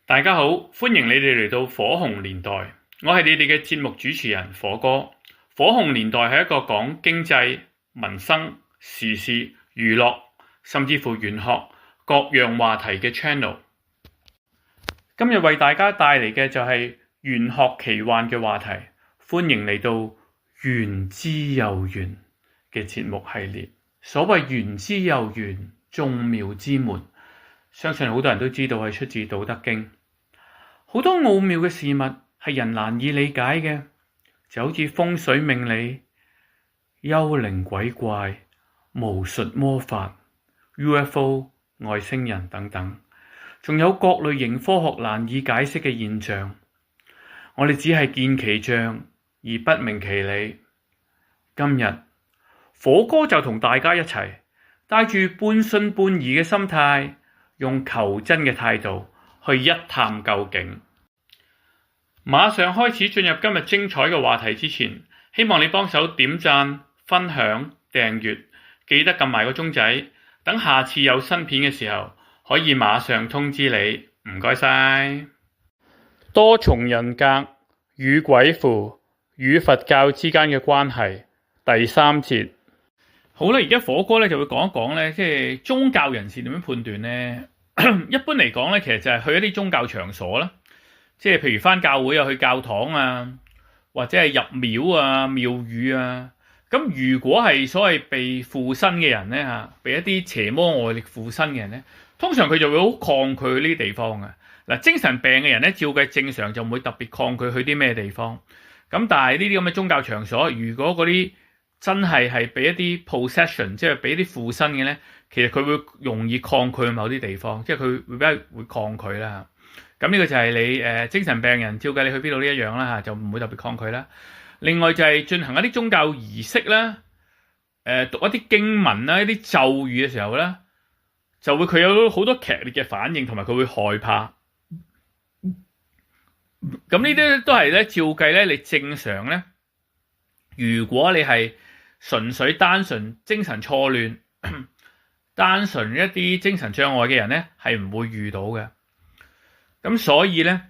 大家好，歡迎你哋嚟到火紅年代，我係你哋嘅節目主持人火哥。火紅年代係一個講經濟、民生、時事、娛樂，甚至乎玄學各樣話題嘅 channel。今日為大家帶嚟嘅就係玄學奇幻嘅話題，歡迎嚟到玄之又玄嘅節目系列。所謂玄之又玄，眾妙之門，相信好多人都知道係出自《道德經》。好多奧妙嘅事物係人難以理解嘅，就好似風水命理、幽靈鬼怪、巫術魔法、UFO、外星人等等，仲有各類型科學難以解釋嘅現象。我哋只係見其象而不明其理。今日火哥就同大家一齊帶住半信半疑嘅心態，用求真嘅態度去一探究竟。馬上開始進入今日精彩嘅話題之前，希望你幫手點讚、分享、訂閱，記得撳埋個鐘仔，等下次有新片嘅時候可以馬上通知你。唔該晒。多重人格與鬼符與佛教之間嘅關係，第三節。好啦，而家火哥咧就會講一講咧，即係宗教人士點樣判斷咧？一般嚟講咧，其實就係去一啲宗教場所啦，即係譬如返教會啊、去教堂啊，或者係入廟啊、廟宇啊。咁如果係所謂被附身嘅人咧嚇，被一啲邪魔外力附身嘅人咧，通常佢就會好抗拒呢啲地方嘅。嗱，精神病嘅人咧，照計正常就唔會特別抗拒去啲咩地方。咁但係呢啲咁嘅宗教場所，如果嗰啲真係俾一啲 possession， 即係俾啲附身嘅咧，其實佢會容易抗拒某啲地方，即係佢會比較會抗拒啦。咁呢個就係你精神病人照計你去邊度呢一樣啦嚇，就唔會特別抗拒啦。另外就係進行一啲宗教儀式啦，讀一啲經文啦、一啲咒語嘅時候咧，就會佢有好多劇烈嘅反應，同埋佢會害怕。咁呢啲都係咧，照計咧，你正常咧，如果你係純粹單純精神錯亂、單純一啲精神障礙嘅人咧，係唔會遇到嘅。咁所以咧，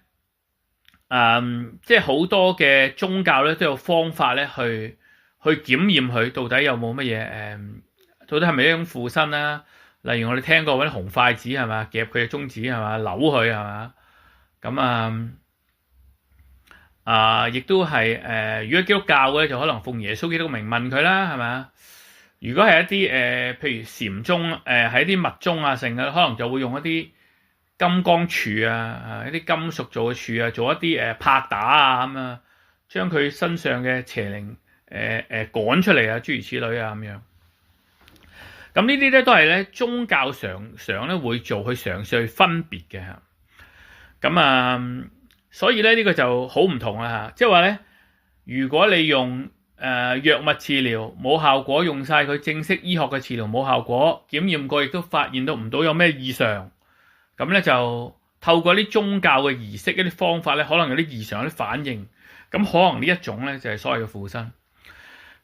即係好多嘅宗教咧都有方法咧去檢驗佢到底有冇乜嘢到底係咪一種附身啦？例如我哋聽過嗰啲紅筷子係嘛，夾佢嘅中指係嘛，扭佢係嘛，咁亦都係如果基督教嘅就可能奉耶穌基督名問佢啦，係嘛？如果係一啲譬如禪宗喺一啲密宗啊成嘅，可能就會用一啲金剛杵啊，一啲金屬做嘅杵啊，做一啲拍打啊咁啊，將佢身上嘅邪靈趕出嚟啊，諸如此類啊咁樣。咁呢啲咧都係咧宗教常咧會做去嘗試去分別嘅嚇。咁所以咧呢個就好唔同啦嚇，即係話咧，如果你用藥物治療冇效果，用晒佢正式醫學嘅治療冇效果，檢驗過亦都發現到唔到有咩異常，咁咧就透過啲宗教嘅儀式一啲方法咧，可能有啲異常有啲反應，咁可能呢一種咧就係所謂嘅附身。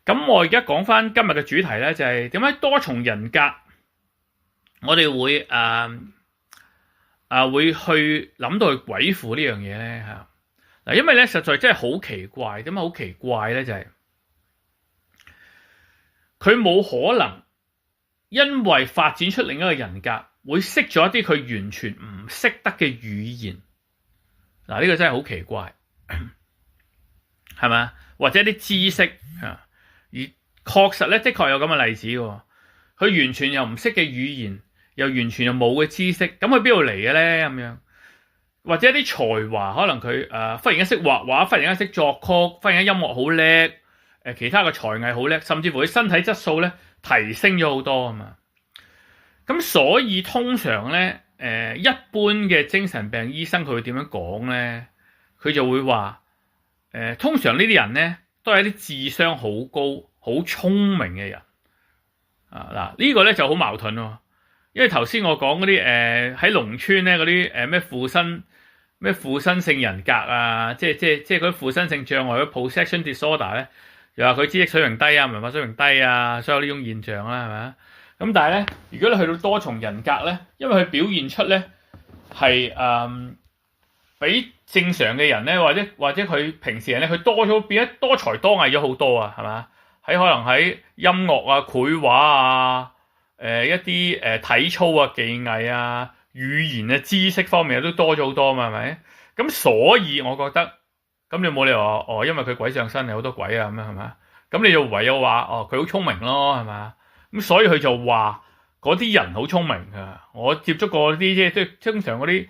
咁我而家講翻今日嘅主題咧，就係點解多重人格我哋會會去諗到去鬼附呢樣嘢咧嚇。嗱，因為咧實在真係好奇怪，點解好奇怪咧？就係佢冇可能因為發展出另一個人格，會識咗一啲佢完全唔識得嘅語言。嗱，呢個真係好奇怪，係嘛？或者啲知識嚇。而確實咧，的確有咁嘅例子喎。佢完全又唔識嘅語言，又完全又冇嘅知識，咁佢邊度嚟嘅咧？咁樣或者一啲才華，可能佢忽然間識畫畫，忽然間識作曲，忽然間音樂好叻，其他嘅才藝好叻，甚至乎佢身體質素咧提升咗好多啊嘛。咁所以通常咧，一般嘅精神病醫生佢會點樣講咧？佢就會話，通常呢啲人咧，都係一啲智商好高、好聰明嘅人嗱，呢個咧就好矛盾喎。因為頭先我講嗰啲喺農村咧嗰啲咩附身性人格啊，即係嗰啲附身性障礙嗰 possession disorder 咧，又話佢知識水平低啊、文化水平低啊，所有呢種現象啦，係咪？咁但係咧，如果你去到多重人格咧，因為佢表現出咧係比正常嘅人咧，或者佢平時人咧，佢多咗變得多才多藝咗好多啊，係嘛？可能喺音樂啊、繪畫啊、一啲體操啊、技藝啊、語言嘅知識方面都多咗好多嘛，係咪？咁所以我覺得，咁你冇理由話因為佢鬼上身有好多鬼啊咁樣係嘛？咁你就唯有話佢好聰明咯，係嘛？咁所以佢就話嗰啲人好聰明噶。我接觸過啲即係通常嗰啲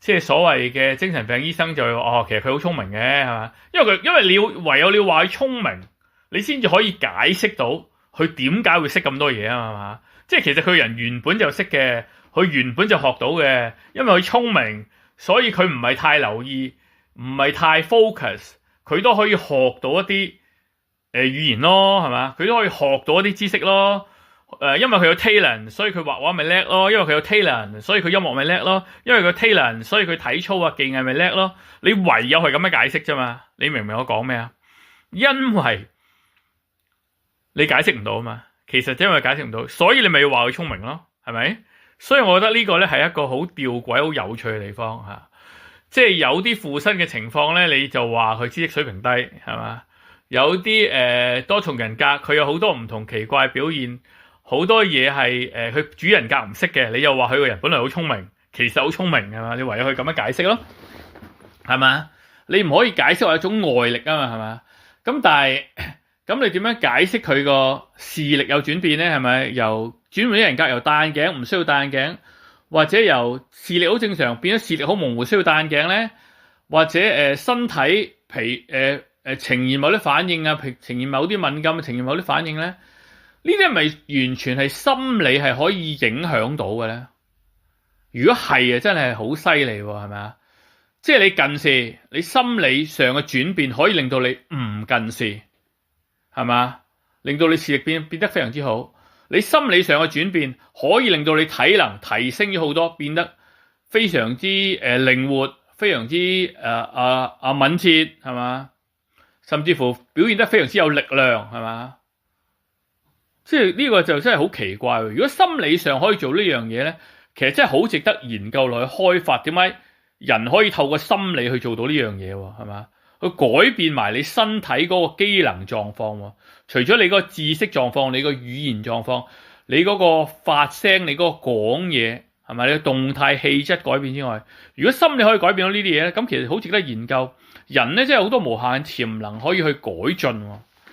即係所謂嘅精神病醫生就話其實佢好聰明嘅，係嘛？因為你唯有你話佢聰明，你先至可以解釋到佢點解會識咁多嘢啊嘛？即係其實佢人原本就識嘅，佢原本就學到嘅，因為佢聰明，所以佢唔係太留意，唔係太 focus， 佢都可以學到一啲語言咯，係嘛？佢都可以學到一啲知識咯。因為佢有 talent， 所以佢畫畫咪叻咯；因為佢有 talent， 所以佢音樂咪叻咯；因為佢 talent， 所以佢體操啊、技藝咪叻咯。你唯有係咁樣解釋啫嘛？你明唔明我講咩啊？因為你解釋唔到啊嘛。其實因為解釋唔到，所以你咪要話佢聰明咯，係咪？所以我覺得呢個咧係一個好吊詭、好有趣嘅地方吓。即係有啲附身嘅情況咧，你就話佢知識水平低，係嘛？有啲多重人格，佢有好多唔同奇怪表現。好多嘢係佢主人格唔識嘅，你又話佢個人本來好聰明，其實好聰明係嘛？你唯有去咁樣解釋咯，係嘛？你唔可以解釋話一種外力啊嘛，係嘛？咁但係咁你點樣解釋佢個視力有轉變咧？係咪由轉換啲人格由戴眼鏡唔需要戴眼鏡，或者由視力好正常變咗視力好模糊需要戴眼鏡咧？或者身體呈現某啲反應啊，呈現某啲敏感，呈現某啲反應咧？呢啲係咪完全係心理係可以影響到嘅咧？如果係啊，真係好犀利喎，係咪啊？即係你近視，你心理上嘅轉變可以令到你唔近視，係嘛？令到你視力變得非常之好。你心理上嘅轉變可以令到你體能提升咗好多，變得非常之靈活，非常之敏捷，係嘛？甚至乎表現得非常之有力量，係嘛？即係呢個就真係好奇怪。如果心理上可以做呢樣嘢咧，其實真係好值得研究落去開發。點解人可以透過心理去做到呢樣嘢？係嘛？去改變埋你身體嗰個機能狀況。除咗你嗰個知識狀況、你個語言狀況、你嗰個發聲、你嗰個講嘢，係咪？你個動態氣質改變之外，如果心理可以改變到呢啲嘢咧，咁其實好值得研究。人咧真係好多無限潛能可以去改進。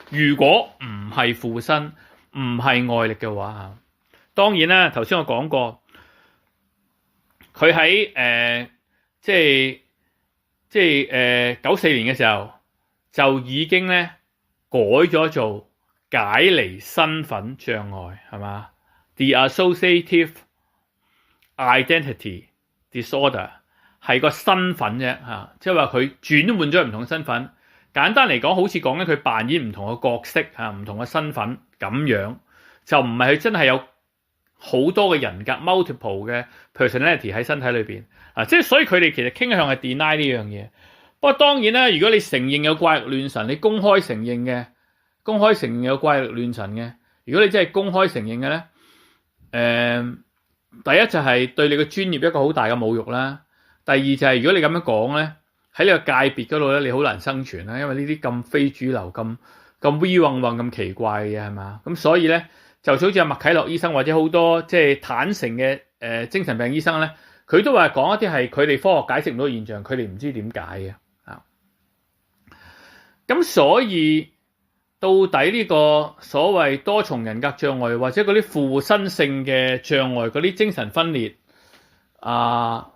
如果唔係附身，唔係外力嘅話，當然啦。頭先我講過，佢喺即係94年嘅時候就已經咧改咗做解離身份障礙，係嘛？The Associative Identity Disorder 係個身份啫嚇，即係話佢轉換咗唔同嘅身份。簡單嚟講，好似講緊佢扮演唔同嘅角色嚇，唔同嘅身份咁樣，就唔係佢真係有好多嘅人格 multiple 嘅 personality 喺身體裏邊啊！即係所以佢哋其實傾向係 deny 呢樣嘢。不過當然啦，如果你承認有怪力亂神，你公開承認有怪力亂神嘅，如果你真係公開承認嘅咧，第一就係對你嘅專業一個好大嘅侮辱啦。第二就係如果你咁樣講咧，喺呢個界別嗰度咧，你好難生存啦，因為呢啲咁非主流、咁 we 混咁奇怪嘅嘢係嘛？咁所以咧，就好似阿麥啟樂醫生或者好多即係坦誠嘅精神病醫生咧，佢都話講一啲係佢哋科學解釋唔到現象，佢哋唔知點解嘅啊。咁所以到底呢個所謂多重人格障礙或者嗰啲附身性嘅障礙，嗰啲精神分裂啊，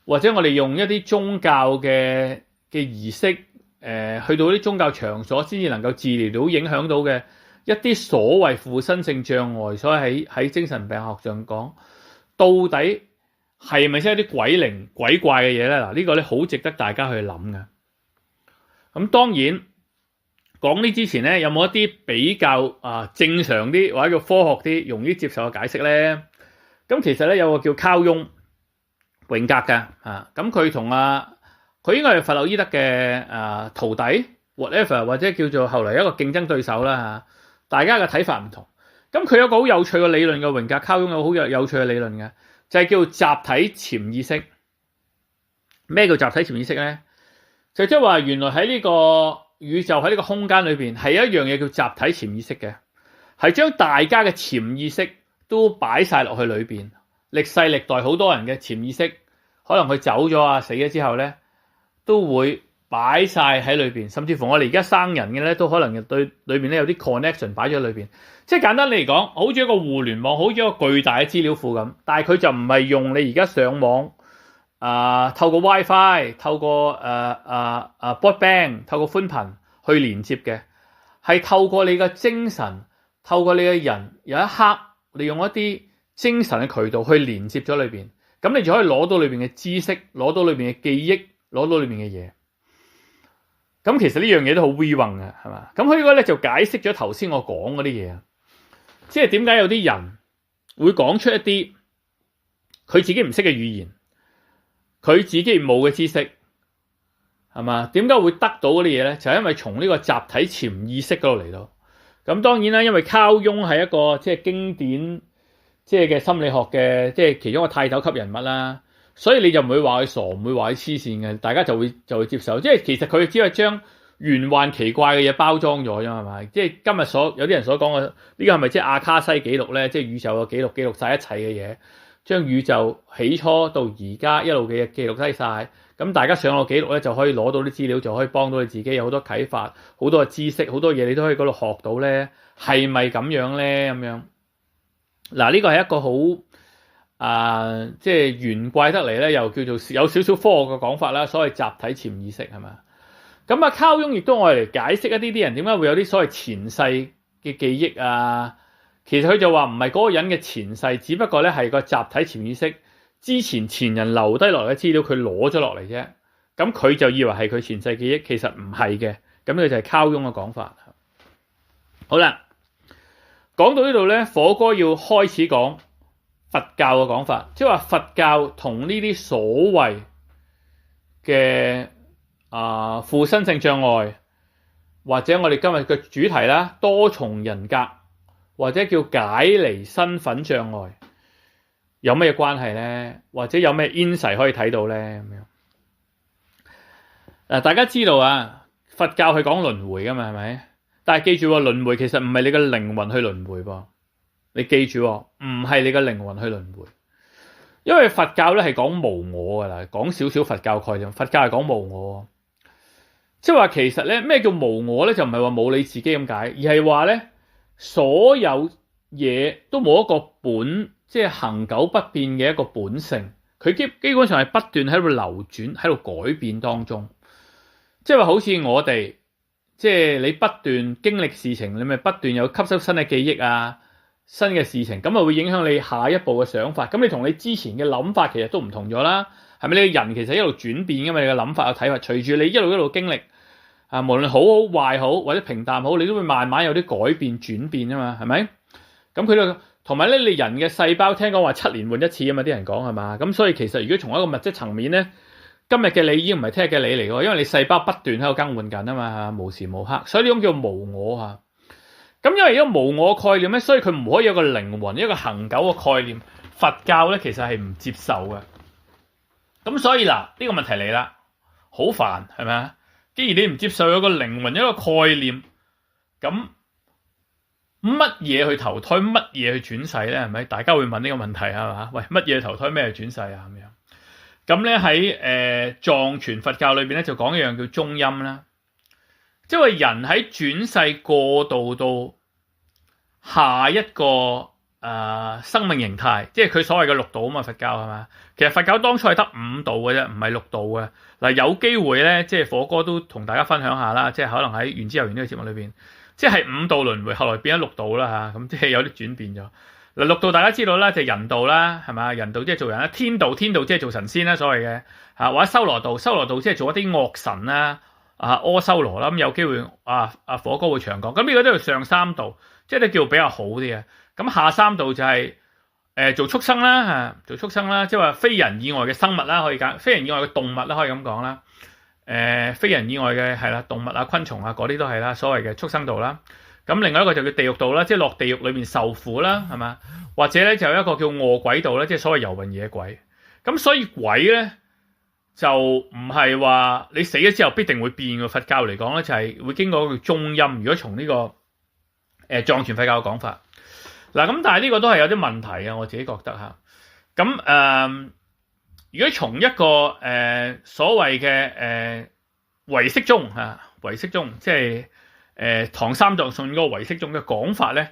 或者我哋用一啲宗教嘅儀式，去到啲宗教場所先至能夠治療到影響到嘅一啲所謂附身性障礙，所以喺精神病學上講，到底係咪先一啲鬼靈鬼怪嘅嘢咧？嗱，呢個咧好值得大家去諗嘅。咁當然講呢之前咧，有冇一啲比較正常啲或者叫科學啲、容易接受嘅解釋咧？咁其實咧有個叫卡翁榮格嘅咁佢同佢應該係弗洛伊德嘅徒弟 whatever， 或者叫做後嚟一個競爭對手啦大家嘅睇法唔同。咁佢有個好有趣嘅理論嘅，榮格卡翁有好有趣嘅理論嘅，就係叫集體潛意識咩叫集體潛意識咧？就即係話原來喺呢個宇宙喺呢個空間裏邊係有一樣嘢叫集體潛意識嘅，係將大家嘅潛意識都擺晒落去裏邊。歷世歷代好多人嘅潛意識，可能佢走咗啊、死咗之後咧，都會擺晒喺裏邊。甚至乎我哋而家生人嘅咧，都可能對裏邊咧有啲 connection 擺咗喺裏邊。即係簡單嚟講，好似一個互聯網，好似一個巨大嘅資料庫咁，但係佢就唔係用你而家上網透過 WiFi、透過broadband、透過寬頻去連接嘅，係透過你嘅精神，透過你嘅人有一刻，利用一啲精神嘅渠道去連接咗裏邊，咁你就可以攞到裏邊嘅知識，攞到裏邊嘅記憶，攞到裏邊嘅嘢。咁其實呢樣嘢都好 we run 嘅，係嘛？咁佢呢個咧就解釋咗頭先我講嗰啲嘢啊，即係點解有啲人會講出一啲佢自己唔識嘅語言，佢自己冇嘅知識，係嘛？點解會得到嗰啲嘢咧？就係因為從呢個集體潛意識嗰度嚟到。咁當然啦，因為卡翁係一個即係經典即係嘅心理學嘅即係其中一個泰斗級人物啦，所以你就唔會話佢傻，唔會話佢黐線嘅，大家就會接受。即係其實佢只係將玄幻奇怪嘅嘢包裝咗啫，係咪？即係今日有啲人所講嘅呢個係咪即係阿卡西記錄咧？即係宇宙嘅記錄晒一切嘅嘢，將宇宙起初到而家一路嘅嘢記錄低晒。咁大家上個記錄咧，就可以攞到啲資料，就可以幫到你自己，有好多啟發，好多嘅知識，好多嘢你都可以嗰度學到咧。係咪咁樣咧？咁樣嗱，呢個係一個好即係玄怪得嚟咧，又叫做有少少科學嘅講法啦。所謂集體潛意識係嘛？咁卡翁亦都我嚟解釋一啲人點解會有啲所謂前世嘅記憶啊。其實佢就話唔係嗰個人嘅前世，只不過咧係個集體潛意識。之前人留低落嚟嘅資料，佢攞咗落嚟啫。咁佢就以為係佢前世記憶，其實唔係嘅。咁呢個就係卡翁嘅講法。好啦，講到呢度咧，火哥要開始講佛教嘅講法，即係話佛教同呢啲所謂嘅附身性障礙，或者我哋今日嘅主題啦，多重人格，或者叫解離身份障礙。有咩關係咧？或者有咩 insight 可以睇到咧？咁樣大家知道啊，佛教係講輪迴噶嘛，係咪？但係記住，輪迴其實唔係你嘅靈魂去輪迴噃。你記住，唔係你嘅靈魂去輪迴，因為佛教咧係講無我噶啦。講少少佛教概念，佛教係講無我，即係話其實咧咩叫無我咧？就唔係話冇你自己咁解，而係話咧所有嘢都冇一個本。即係恆久不變嘅一個本性，佢基本上係不斷喺度流轉，喺度改變當中。即係話好似我哋，即係你不斷經歷事情，你咪不斷有吸收新嘅記憶啊，新嘅事情，咁啊會影響你下一步嘅想法。咁你同你之前嘅諗法其實都唔同咗啦，係咪？你個人其實一路轉變㗎嘛，你嘅諗法嘅睇法，隨住你一路經歷無論好壞好或者平淡好，你都會慢慢有啲改變轉變啊嘛，係咪？咁佢哋。同埋咧，你人嘅細胞聽講話7年換一次啊嘛，啲人講係嘛？咁所以其實如果從一個物質層面咧，今日嘅你已經唔係聽日嘅你嚟㗎，因為你細胞不斷喺度更換緊啊嘛，無時無刻，所以呢種叫無我嚇。咁因為一個無我概念咧，所以佢唔可以有個靈魂，一個恆久嘅概念。佛教咧其實係唔接受嘅。咁所以嗱，呢個問題嚟啦，好煩係咪啊？既然你唔接受有個靈魂，一個概念，咁乜嘢去投胎，乜嘢去轉世咧？係咪？大家會問呢個問題係嘛？喂，乜嘢投胎，咩去轉世啊？咁樣咁咧喺藏傳佛教裏邊咧就講一樣叫中陰啦，即係話人喺轉世過渡到下一個生命形態，即係佢所謂嘅六道啊嘛。佛教係嘛？其實佛教當初係得5道嘅啫，唔係6道嘅。嗱，有機會咧，即係火哥都同大家分享下啦，即係可能喺原之遊園呢個節目裏邊。即係5道輪迴，後來變咗6道啦嚇，咁即係有啲轉變咗。嗱，6道大家知道啦，就係人道啦，係嘛？人道即係做人啦，天道即係做神仙啦，所謂嘅嚇，或者修羅道即係做一啲惡神啦，阿修羅啦。咁有機會火哥會長講。咁呢個都係上3道，即係都叫比較好啲嘅。咁下3道就係做畜生啦嚇，做畜生啦，即係話非人以外嘅生物啦，可以講非人以外嘅動物啦，可以咁講啦。非人以外嘅係啦，動物啊、昆蟲啊嗰啲都係啦，所謂嘅畜生道啦。咁另外一個就叫地獄道啦，即係落地獄裏面受苦啦，係嘛？或者咧就有一個叫餓鬼道啦，即係所謂遊魂野鬼。咁所以鬼咧就唔係話你死咗之後必定會變嘅。佛教嚟講咧，就係會經過一個中陰。如果從呢個藏傳佛教嘅講法，嗱咁，但係呢個都係有啲問題啊，我自己覺得嚇。咁如果從一個所謂嘅唯識宗唯識宗即係唐三藏信嗰個唯識宗嘅講法咧，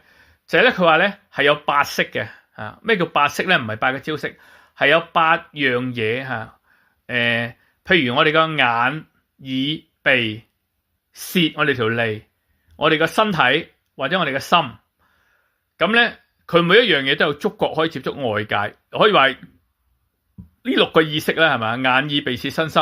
就係咧佢話咧係有八識嘅嚇。咩叫八識咧？唔係八個招式，係有八樣嘢嚇。譬如我哋個眼、耳、鼻、舌，我哋條脷，我哋個身體或者我哋嘅心，咁咧佢每一樣嘢都有觸覺可以接觸外界，可以話呢六個意識啦，係咪？眼、耳、鼻、舌、身、心。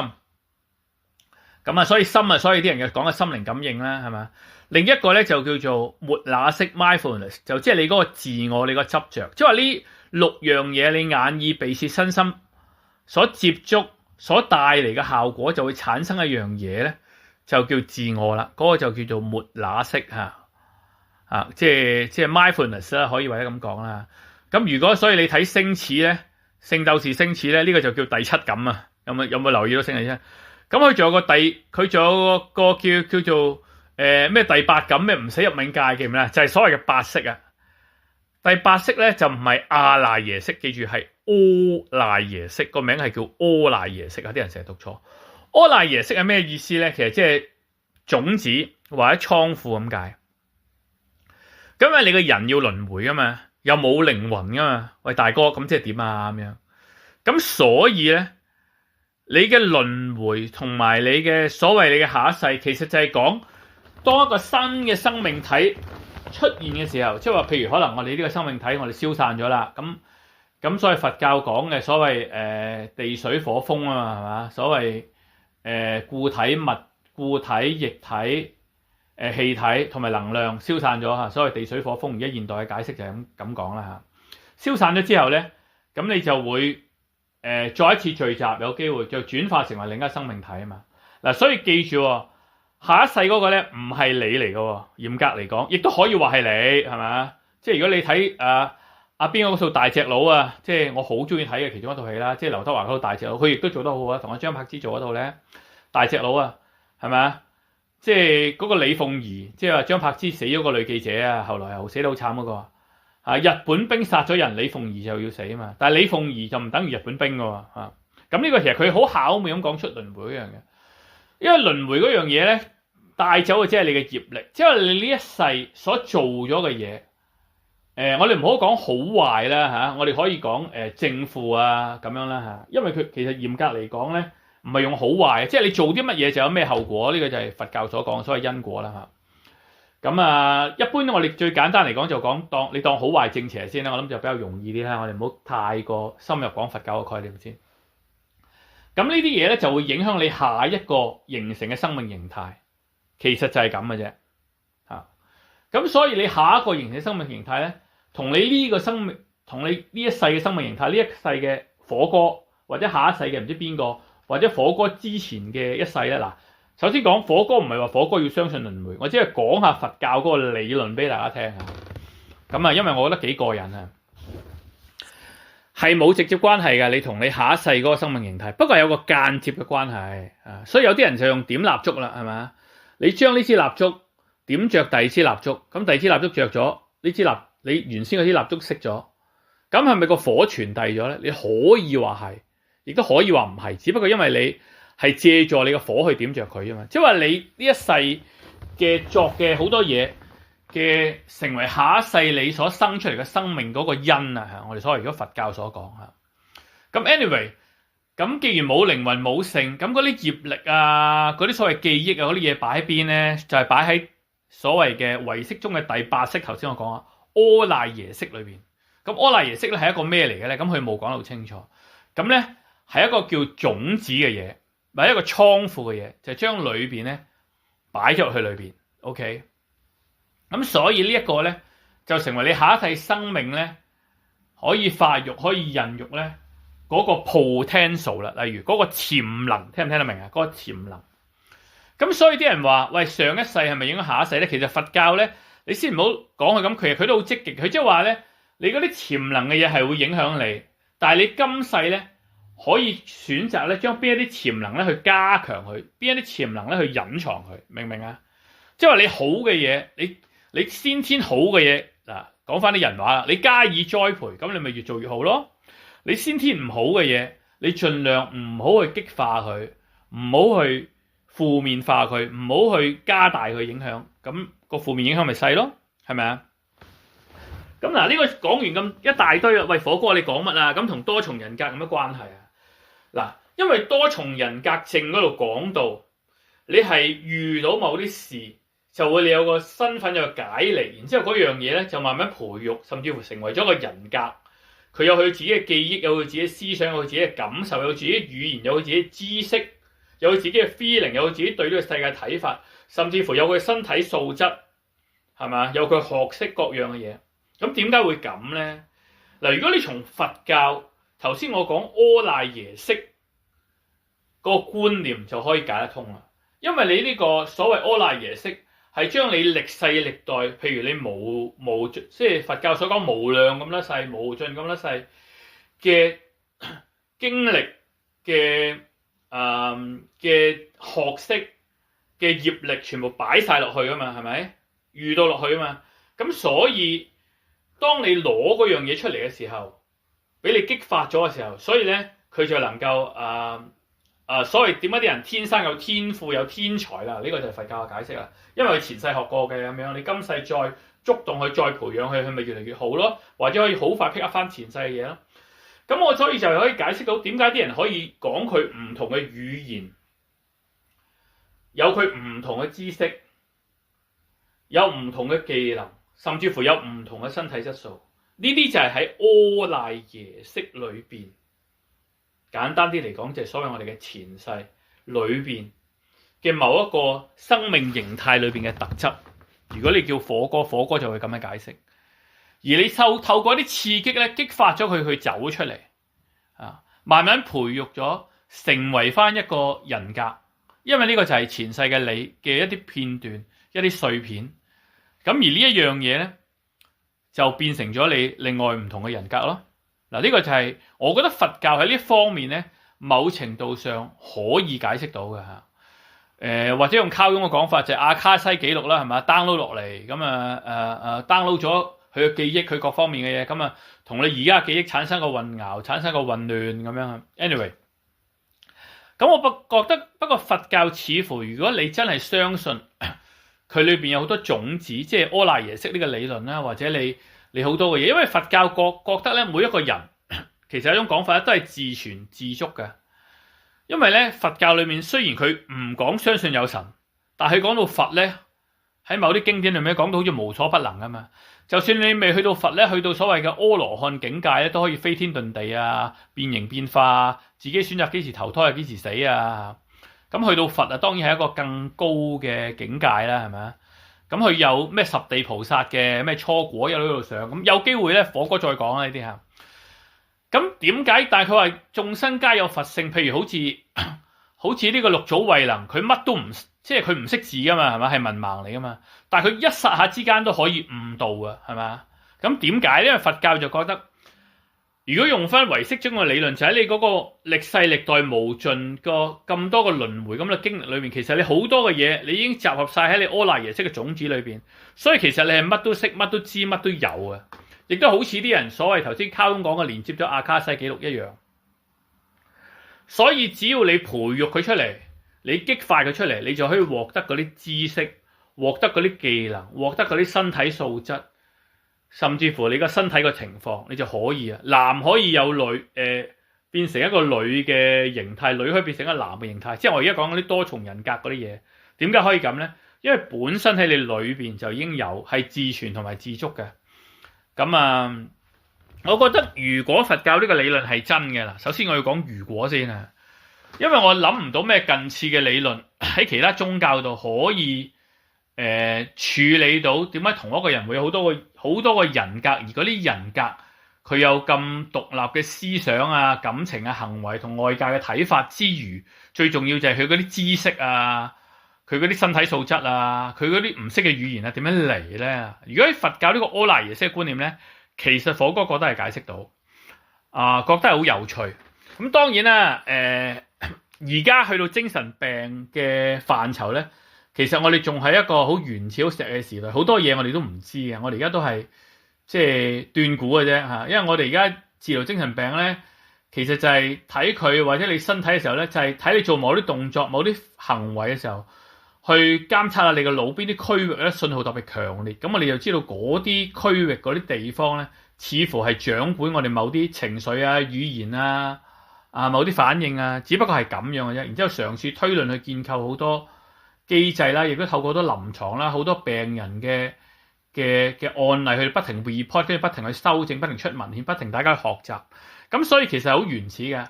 咁啊，所以心啊，所以啲人嘅講嘅心靈感應啦，係咪？另一個咧就叫做末那識 mindfulness， 就即係你嗰個自我，你個執着，即係話呢六樣嘢，你眼、耳、鼻、舌、身、心所接觸所帶嚟嘅效果，就會產生一樣嘢咧，就叫自我啦。嗰個就叫做末那識即係 mindfulness 啦，可以或者咁講啦。咁如果所以你睇星矢咧，聖鬥士星矢咧，呢個就叫第七感啊。有冇留意到星矢啫？咁佢仲有個叫做咩第八感咩唔死入冥界記唔記得？就係所謂嘅八識啊。第八識咧就唔係阿賴耶識，記住係阿賴耶識，個名係叫阿賴耶識啊！啲人成日讀錯。阿賴耶識係咩意思咧？其實即係種子或者倉庫咁解。咁因為你個人要輪迴噶嘛，又冇靈魂噶嘛。喂大哥，咁即係點啊？咁樣咁所以咧，你嘅輪迴同埋你嘅所謂你嘅下一世，其實就係講當一個新嘅生命體出現嘅時候，即係話譬如可能我哋呢個生命體我哋消散咗啦，咁所謂佛教講嘅所謂地水火風啊嘛，係嘛？所謂固體物、固體液體、氣體同埋能量消散咗嚇，所謂地水火風，而家現代嘅解釋就係咁講啦嚇。消散咗之後咧，咁你就會再一次聚集，有機會就轉化成為另一個生命體啊嘛。嗱，所以記住下一世嗰個咧唔係你嚟嘅，嚴格嚟講，亦都可以話係你係咪？即係如果你睇邊個嗰套大隻佬啊，即係我好中意睇嘅其中一套戲啦，即係劉德華嗰套大隻佬，佢亦都做得好好啊，同阿張柏芝做嗰套咧大隻佬啊，係咪啊？即係嗰個李鳳儀，即係話張柏芝死咗個女記者啊，後來又死得好慘嗰個日本兵殺咗人，李鳳儀就要死啊嘛，但係李鳳儀就唔等於日本兵嘅喎。咁呢個其實佢好巧妙咁講出輪迴嗰樣嘢，因為輪迴嗰樣嘢咧帶走嘅即係你嘅業力，即係你呢一世所做咗嘅嘢。我哋唔好講好壞啦我哋可以講正負啊咁樣啦因為佢其實嚴格嚟講咧，唔係用好壞，即係你做啲乜嘢就有咩後果，呢個就係佛教所講所謂因果啦咁一般我哋最簡單嚟講就講當好壞正邪先啦，我諗就比較容易啲啦，我哋唔好太過深入講佛教嘅概念先。咁呢啲嘢咧就會影響你下一個形成嘅生命形態，其實就係咁嘅啫咁所以你下一個形成嘅生命形態咧，同你呢個生命，同你呢一世嘅生命形態，呢一世嘅火哥或者下一世嘅唔知邊個，或者火哥之前嘅一世咧。嗱，首先講火哥唔係話火哥要相信輪迴，我只係講下佛教嗰個理論俾大家聽咁因為我覺得幾過癮係冇直接關係嘅，你同你下一世嗰個生命形態，不過有個間接嘅關係所以有啲人就用點蠟燭啦，係咪？你將呢支蠟燭點着第二支蠟燭，咁第二支蠟燭着咗，呢支你原先嗰支蠟燭熄咗，咁係咪個火傳遞咗咧？你可以話係，亦都可以話唔係，只不過因為你係借助你個火去點着佢啊嘛，即係話你呢一世嘅作嘅好多嘢嘅成為下一世你所生出嚟嘅生命嗰個因我哋所謂如果佛教所講咁 anyway， 咁既然冇靈魂冇性，咁嗰啲業力嗰啲所謂記憶嗰啲嘢擺喺邊咧？就係擺喺所謂嘅唯識中嘅第八識，頭先我講阿賴耶識裏邊。咁阿賴耶識咧係一個咩嚟嘅咧？咁佢冇講得好清楚。咁咧係一個叫種子嘅嘢，或者一個倉庫嘅嘢，就將裏邊咧擺咗入去裏邊。OK。咁所以呢一個咧就成為你下一世生命咧可以發育、可以孕育咧嗰個 potential 啦，例如嗰個潛能，聽唔聽得明啊？嗰個潛能。咁所以啲人話：喂，上一世係咪影響下一世咧？其實佛教咧，你先唔好講佢咁，其實佢都好積極。佢即係話咧，你嗰啲潛能嘅嘢係會影響你，但係你今世咧可以選擇咧將邊一啲潛能咧去加強佢，邊一啲潛能咧去隱藏佢，明唔明啊？即係話你好嘅嘢，你先天好嘅嘢嗱，講翻啲人話啦，你加以栽培，咁你咪越做越好咯。你先天唔好嘅嘢，你盡量唔好去激化佢，唔好去負面化佢，唔好去加大佢影響，咁個負面影響咪細咯，係咪啊？咁嗱，呢個講完咁一大堆啦，喂，火哥你講乜啊？咁同多重人格有乜關係啊？嗱，因為多重人格症嗰度講到，你係遇到某啲事，就會你有個身份有個解離，然之後嗰樣嘢咧就慢慢培育，甚至乎成為咗個人格。佢有佢自己嘅記憶，有佢自己嘅思想，有佢自己嘅感受，有佢自己嘅語言，有佢自己嘅知識，有佢自己嘅 feeling，有佢自己對呢個世界睇法，甚至乎有佢身體素質，係嘛？有佢學識各樣嘅嘢。咁點解會咁咧？嗱，如果你從佛教頭先我講阿賴耶識個觀念就可以解得通啦。因為你呢個所謂阿賴耶識係將你歷世歷代，譬如你無即係佛教所講無量咁多世、無盡咁多世嘅經歷嘅學識嘅業力，全部擺晒落去啊嘛，係咪？遇到落去啊嘛，咁所以當你攞嗰樣嘢出嚟嘅時候，俾你激發咗嘅時候，所以咧佢就能夠所謂點解啲人天生有天賦有天才啦？呢個就係佛教嘅解釋啦。因為佢前世學過嘅咁樣，你今世再觸動佢，再培養佢，佢咪越嚟越好咯。或者可以好快 pick up 翻前世嘅嘢咯。咁我所以就可以解釋到點解啲人可以講佢唔同嘅語言，有佢唔同嘅知識，有唔同嘅技能，甚至乎有唔同嘅身體質素。呢啲就係喺阿賴耶識裏邊。簡單啲嚟講，就係所謂我哋嘅前世裏邊嘅某一個生命形態裏邊嘅特質。如果你叫火哥，火哥就會咁樣解釋。而你透過啲刺激咧，激發咗佢去走出嚟，慢慢培育咗，成為翻一個人格。因為呢個就係前世嘅你嘅一啲片段、一啲碎片。咁而呢一樣嘢咧，就變成咗你另外唔同嘅人格咯。嗱，呢個就係我覺得佛教喺呢方面咧，某程度上可以解釋到嘅嚇。或者用卡翁嘅講法就係阿卡西記錄啦，係嘛？download 落嚟，咁download 咗佢嘅記憶，佢各方面嘅嘢，咁同你而家嘅記憶產生個混淆，產生個混亂咁樣。anyway， 咁我覺得不過佛教似乎如果你真係相信佢裏邊有好多種子，即係阿賴耶識呢個理論啦，或者你好多嘅嘢，因為佛教覺得咧，每一個人其實有一種講法咧，都係自存自足嘅。因為咧，佛教裏面雖然佢唔講相信有神，但係講到佛咧，喺某啲經典裏面講到好似無所不能啊嘛。就算你未去到佛咧，去到所謂嘅阿羅漢境界咧，都可以飛天遁地啊，變形變化啊，自己選擇幾時投胎啊，幾時死啊。咁去到佛啊，當然係一個更高嘅境界啦，係咪啊？咁佢有咩十地菩薩嘅咩初果一路喺度上，咁有機會咧，火哥再講啊呢啲嚇。咁點解？但係佢話眾生皆有佛性，譬如好似呢個六祖慧能，佢乜都唔即係佢唔識字噶嘛，係咪？係文盲嚟噶嘛。但係佢一剎下之間都可以悟道啊，係咪？咁點解？因為佛教就覺得，如果用翻唯識中嘅理論，就喺你嗰個歷世歷代無盡個咁多個輪迴咁嘅經歷裏面，其實你好多嘅嘢，你已經集合晒喺你阿賴耶識嘅種子裏邊，所以其實你係乜都識、乜都知、乜都有啊！亦都好似啲人所謂頭先卡通講嘅連接咗阿卡西記錄一樣。所以只要你培育佢出嚟，你激發佢出嚟，你就可以獲得嗰啲知識，獲得嗰啲技能，獲得嗰啲身體素質。甚至乎你個身體個情況，你就可以男可以有女，變成一個女嘅形態，女可以變成一個男嘅形態。即係我而家講嗰啲多重人格嗰啲嘢，點解可以咁咧？因為本身喺你裏邊就已經有係自存同埋自足嘅。咁我覺得如果佛教呢個理論係真嘅啦，首先我要講如果先啊，因為我諗唔到咩近似嘅理論喺其他宗教度可以。處理到點解同一個人會有好多個人格，而嗰啲人格佢有咁獨立嘅思想啊、感情啊、行為同外界嘅睇法之餘，最重要就係佢嗰啲知識啊、佢嗰啲身體素質啊、佢嗰啲唔識嘅語言啊，點樣嚟咧？如果喺佛教呢個阿賴耶識嘅觀念咧，其實火哥覺得係解釋到，覺得係好有趣。咁當然啦，而家去到精神病嘅範疇咧，其實我哋仲係一個好原始、好石嘅時代，好多嘢我哋都唔知嘅。我哋而家都係即係斷估嘅啫嚇，因為我哋而家治療精神病咧，其實就係睇佢或者你身體嘅時候咧，就係睇你做某啲動作、某啲行為嘅時候，去監測下你個腦邊啲區域咧信號特別強烈，咁我哋就知道嗰啲區域嗰啲地方咧，似乎係掌管我哋某啲情緒啊、語言啊、某啲反應啊，只不過係咁樣嘅啫。然之後嘗試推論去建構好多機制啦，亦都透過好多臨床啦、好多病人嘅案例去不停 report， 跟住不停去修正、不停出文獻、不停大家去學習。咁所以其實好原始嘅，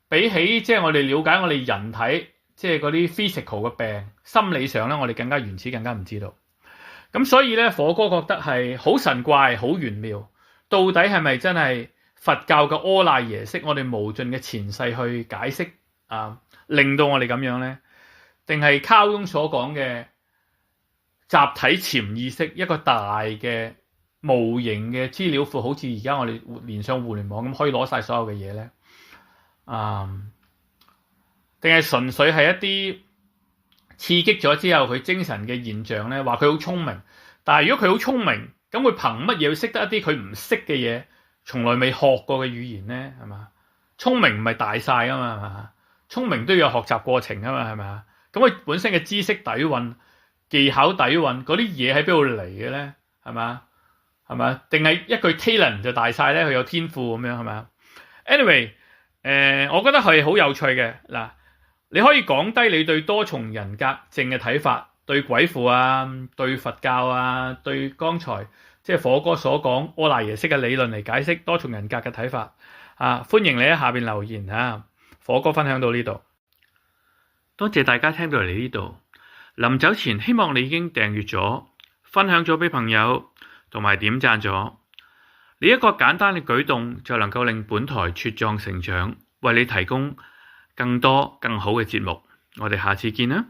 比起即係我哋了解我哋人體即係嗰啲 physical 嘅病，心理上咧我哋更加原始、更加唔知道。咁所以咧，火哥覺得係好神怪、好玄妙。到底係咪真係佛教嘅阿賴耶識，我哋無盡嘅前世去解釋令到我哋咁樣咧？定係卡翁所講嘅集體潛意識，一個大嘅無形嘅資料庫，好似而家我哋連上互聯網咁，可以攞晒所有嘅嘢咧？定係純粹係一啲刺激咗之後佢精神嘅現象咧？話佢好聰明，但係如果佢好聰明，咁佢憑乜嘢要識得一啲佢唔識嘅嘢，從來未學過嘅語言咧？係嘛？聰明唔係大晒噶嘛？係嘛？聰明都要有學習過程噶嘛？係咪啊？咁佢本身嘅知識底蘊、技巧底蘊嗰啲嘢喺邊度嚟嘅咧？係嘛？係嘛？定係一句 talent 就大晒咧？佢有天賦咁樣係嘛 ？Anyway，我覺得係好有趣嘅嗱。你可以講低你對多重人格症嘅睇法，對鬼父啊，對佛教啊，對剛才即係火哥所講阿賴耶識嘅理論嚟解釋多重人格嘅睇法歡迎你喺下邊留言火哥分享到呢度，多謝大家聽到嚟呢度。臨走前希望你已經訂閱咗、分享咗俾朋友同埋點讚咗，呢一個簡單嘅舉動就能夠令本台茁壯成長，為你提供更多更好嘅節目。我哋下次見啦。